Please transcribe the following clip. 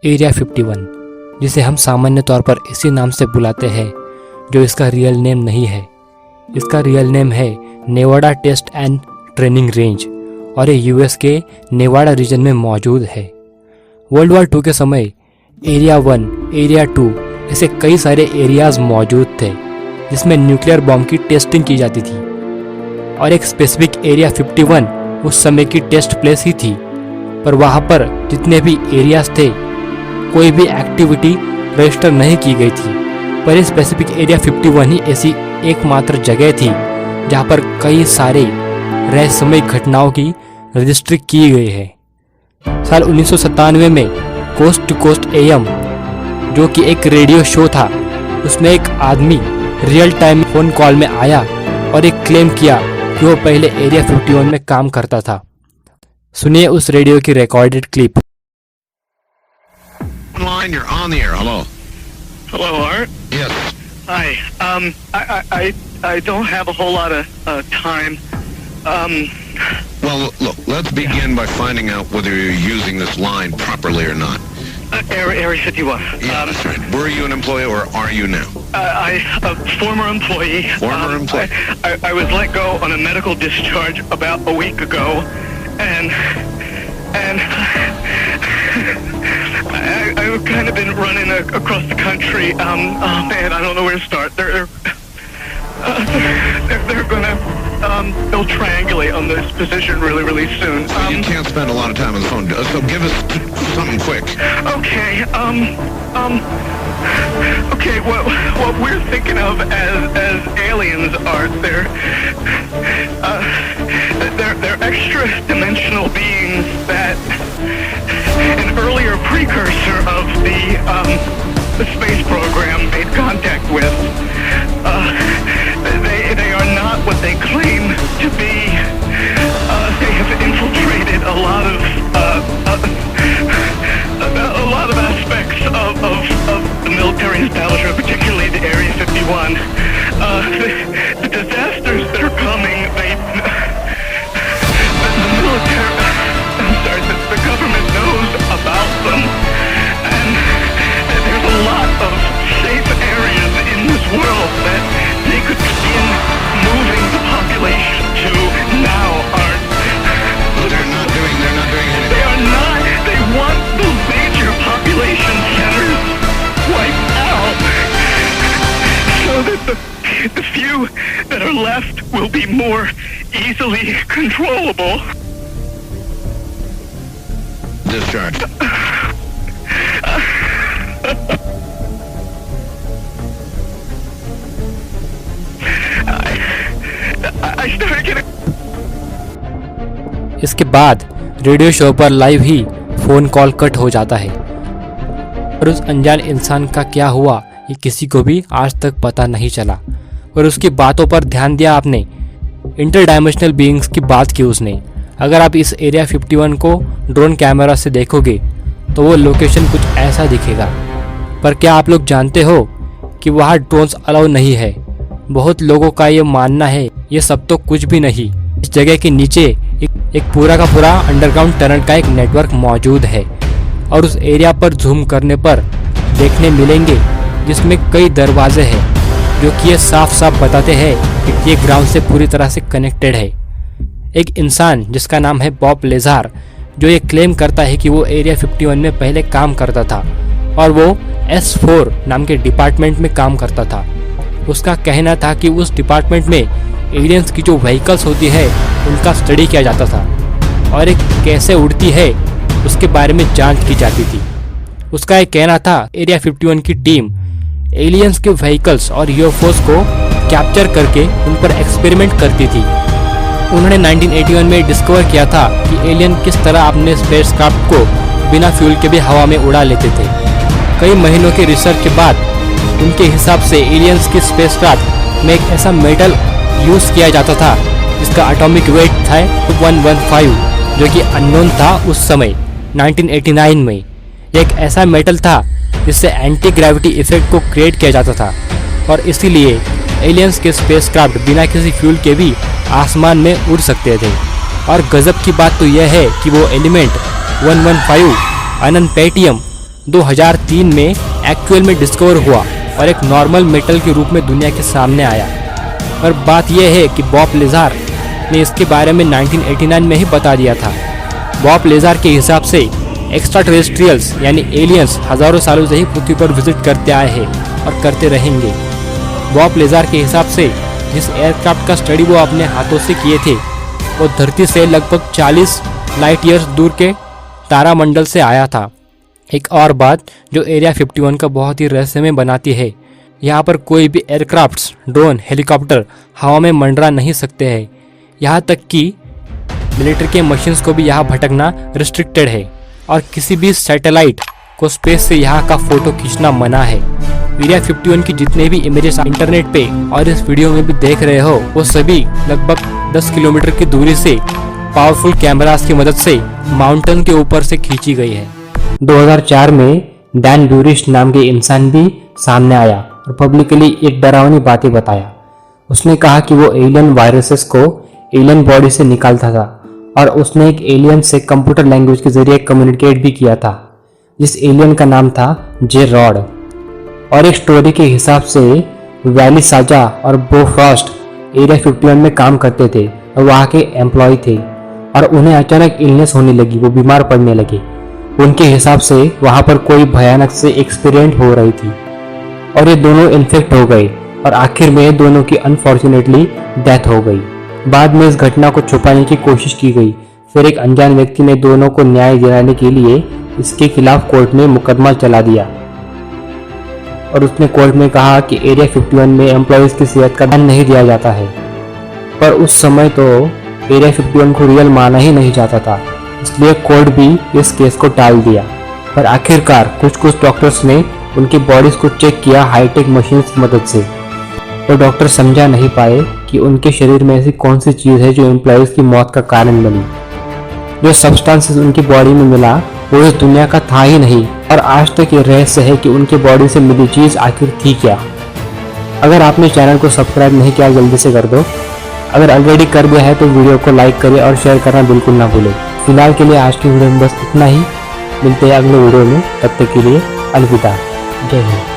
Area 51, जिसे हम सामान्य तौर पर इसी नाम से बुलाते हैं, जो इसका रियल नेम नहीं है। इसका रियल नेम है Nevada test and training range और ये यूएस के नेवाडा रीजन में मौजूद है। वर्ल्ड वॉर 2 के समय एरिया 1, एरिया 2 ऐसे कई सारे एरियाज मौजूद थे जिसमें न्यूक्लियर बॉम्ब की टेस्टिंग की जाती थी, और एक स्पेसिफिक एरिया 51 उस समय की टेस्ट प्लेस ही थी। पर वहाँ पर जितने भी एरियाज थे, कोई भी एक्टिविटी रजिस्टर नहीं की गई थी। पर इस स्पेसिफिक एरिया 51 ही ऐसी एकमात्र जगह थी जहाँ पर कई सारे रहस्यमय घटनाओं की रजिस्ट्री की गई है। साल 1997 में कोस्ट टू कोस्ट AM, जो कि एक रेडियो शो था, उसमें एक आदमी रियल टाइम फोन कॉल में आया और एक क्लेम किया कि वो पहले एरिया 51 में काम करता था। सुनिए उस रेडियो की recorded clip. Line, you're on the air. Hello. Hello, Art. Yes. Hi. I don't have a whole lot of time. Well, look, let's begin by finding out whether you're using this line properly or not. Area 51. Yeah, that's right. Were you an employee or are you now? A former employee. Former employee. I was let go on a medical discharge about a week ago, and I've kind of been running across the country. Oh man, I don't know where to start. They're gonna they'll triangulate on this position really soon. So you can't spend a lot of time on the phone, so give us something quick. Okay. Okay. What we're thinking of as aliens are they're extra-dimensional beings that an earlier precursor of the space program made contact with. They are not what they claim to be. They have infiltrated a lot of aspects of the military establishment, particularly the Area 51. The disasters that are coming, the government knows about them, and there's a lot of safe areas in this world that they could begin moving the population to now. They're not doing anything. They are not. They want those major population centers wiped out so that the few that are left will be more easily controllable. Discharge. I started getting. इसके बाद radio show पर live ही phone call cut हो जाता है और उस अनजान इंसान का क्या हुआ ये किसी को भी आज तक पता नहीं चला। और उसकी बातों पर ध्यान दिया आपने, इंटर डायमेंशनल बीइंग्स की बात की उसने। अगर आप इस एरिया 51 को ड्रोन कैमरा से देखोगे तो वो लोकेशन कुछ ऐसा दिखेगा। पर क्या आप लोग जानते हो कि वहाँ ड्रोन्स अलाउ नहीं है? बहुत लोगों का ये मानना है ये सब तो कुछ भी नहीं। इस जगह के नीचे एक पूरा का पूरा अंडरग्राउंड टनल का एक नेटवर्क मौजूद है और उस एरिया पर जूम करने पर देखने मिलेंगे जिसमें कई दरवाजे हैं, जो कि ये साफ साफ बताते हैं कि ये ग्राउंड से पूरी तरह से कनेक्टेड है। एक इंसान जिसका नाम है बॉब लेजार, जो ये क्लेम करता है कि वो एरिया 51 में पहले काम करता था और वो S4 नाम के डिपार्टमेंट में काम करता था। उसका कहना था कि उस डिपार्टमेंट में एलियंस की जो व्हीकल्स होती है उनका स्टडी किया जाता था और एक कैसे उड़ती है उसके बारे में जांच की जाती थी। उसका एक कहना था एरिया 51 की टीम एलियंस के व्हीकल्स और यूएफओस को कैप्चर करके उन पर एक्सपेरिमेंट करती थी। उन्होंने 1981 में डिस्कवर किया था कि एलियन किस तरह अपने स्पेसक्राफ्ट को बिना फ्यूल के भी हवा में उड़ा लेते थे। कई महीनों के रिसर्च के बाद उनके हिसाब से एलियंस के स्पेसक्राफ्ट में एक ऐसा मेटल यूज किया जाता था जिसका एटॉमिक वेट था 115, जो कि अननोन था उस समय 1989 में। एक ऐसा मेटल था जिससे एंटी ग्रेविटी इफेक्ट को क्रिएट किया जाता था और इसीलिए एलियंस के स्पेसक्राफ्ट बिना किसी फ्यूल के भी आसमान में उड़ सकते थे। और गजब की बात तो यह है कि वो एलिमेंट 115 अननपेटियम 2003 में एक्चुअल में डिस्कवर हुआ और एक नॉर्मल मेटल के रूप में दुनिया के सामने आया। और बात यह है कि बॉब लेज़ार ने इसके बारे में 1989 में ही बता दिया था। बॉब लेज़ार के हिसाब से एक्स्ट्रा टेरेस्ट्रियल्स यानी एलियंस हज़ारों सालों से ही पृथ्वी पर विजिट करते आए हैं और करते रहेंगे। बॉब लेज़ार के हिसाब से जिस एयरक्राफ्ट का स्टडी वो अपने हाथों से किए थे वो धरती से लगभग 40 लाइट ईयर्स दूर के तारामंडल से आया था। एक और बात जो एरिया 51 का बहुत ही रहस्यमय बनाती है, यहाँ पर कोई भी एयरक्राफ्ट्स, ड्रोन, हेलीकॉप्टर हवा में मंडरा नहीं सकते हैं। यहाँ तक कि मिलिट्री के मशीन्स को भी यहाँ भटकना रिस्ट्रिक्टेड है और किसी भी सैटेलाइट को स्पेस से यहाँ का फोटो खींचना मना है। एरिया 51 की जितने भी इमेजेस इंटरनेट पे और इस वीडियो में भी देख रहे हो वो सभी लगभग 10 किलोमीटर की दूरी से पावरफुल कैमरास की मदद से माउंटेन के ऊपर से खींची गई है। 2004 में डैन ब्यूरिश नाम के इंसान भी सामने आया और पब्लिकली एक डरावनी बातें बताया। उसने कहा कि वो एलियन वायरसेस को एलियन बॉडी से निकालता था और उसने एक एलियन से कंप्यूटर लैंग्वेज के जरिए कम्युनिकेट भी किया था, जिस एलियन का नाम था जे रॉड। और एक स्टोरी के हिसाब से वैली साजा और बो फ्रॉस्ट एरिया 51 में काम करते थे और वहाँ के एम्प्लॉय थे और उन्हें अचानक इलनेस होने लगी, वो बीमार पड़ने लगे। उनके हिसाब से वहाँ पर कोई भयानक से एक्सपेरिमेंट हो रही थी और ये दोनों इन्फेक्ट हो गए और आखिर में दोनों की अनफॉर्चुनेटली डेथ हो गई। बाद में इस घटना को छुपाने की कोशिश की गई। फिर एक अनजान व्यक्ति ने दोनों को न्याय दिलाने के लिए इसके खिलाफ कोर्ट में मुकदमा चला दिया और उसने कोर्ट में कहा कि एरिया 51 में एम्प्लॉयज की सेहत का ध्यान नहीं दिया जाता है। पर उस समय तो एरिया 51 को रियल माना ही नहीं जाता था, इसलिए कोर्ट भी इस केस को टाल दिया। पर आखिरकार कुछ डॉक्टर्स ने उनकी बॉडीज को चेक किया हाईटेक मशीन्स की मदद से, और डॉक्टर समझा नहीं पाए कि उनके शरीर में ऐसी कौन सी चीज़ है जो एम्प्लॉयज की मौत का कारण बनी। जो सब्सटेंसेस उनकी बॉडी में मिला वो इस दुनिया का था ही नहीं और आज तक ये रहस्य है कि उनकी बॉडी से मिली चीज़ आखिर थी क्या। अगर आपने चैनल को सब्सक्राइब नहीं किया जल्दी से कर दो। अगर ऑलरेडी कर दिया है तो वीडियो को लाइक करिए और शेयर करना बिल्कुल ना भूलें। फिलहाल के लिए आज की वीडियो में बस इतना ही। मिलते हैं अगले वीडियो में, तब तक के लिए अलविदा। जय हिंद।